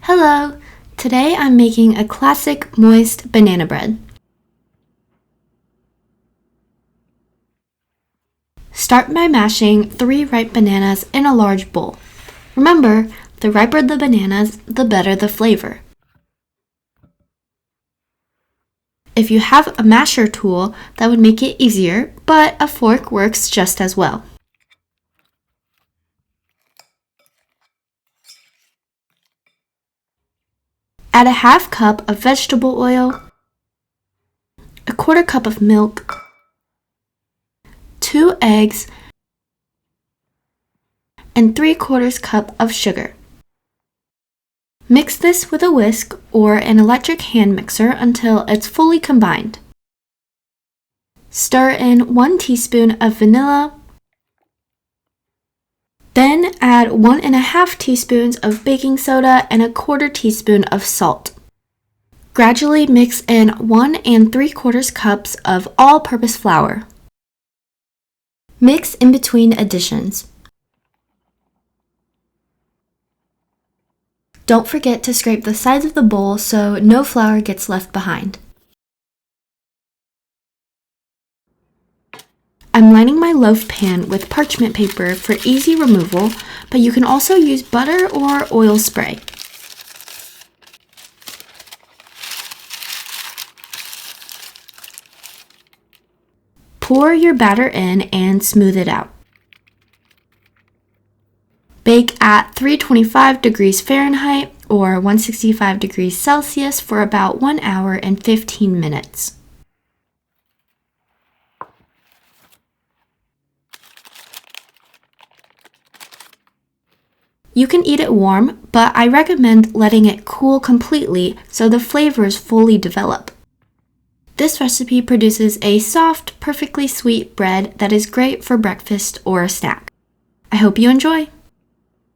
Hello! Today I'm making a classic moist banana bread. Start by mashing 3 ripe bananas in a large bowl. Remember, the riper the bananas, the better the flavor. If you have a masher tool, that would make it easier, but a fork works just as well. Add a half cup of vegetable oil, a quarter cup of milk, 2 eggs, and 3/4 cup of sugar. Mix this with a whisk or an electric hand mixer until it's fully combined. Stir in 1 teaspoon of vanilla, then add 1½ teaspoons of baking soda and a 1/4 teaspoon of salt. Gradually mix in 1 3/4 cups of all-purpose flour. Mix in between additions. Don't forget to scrape the sides of the bowl so no flour gets left behind. I'm lining my loaf pan with parchment paper for easy removal, but you can also use butter or oil spray. Pour your batter in and smooth it out. Bake at 325 degrees Fahrenheit or 165 degrees Celsius for about 1 hour and 15 minutes. You can eat it warm, but I recommend letting it cool completely so the flavors fully develop. This recipe produces a soft, perfectly sweet bread that is great for breakfast or a snack. I hope you enjoy!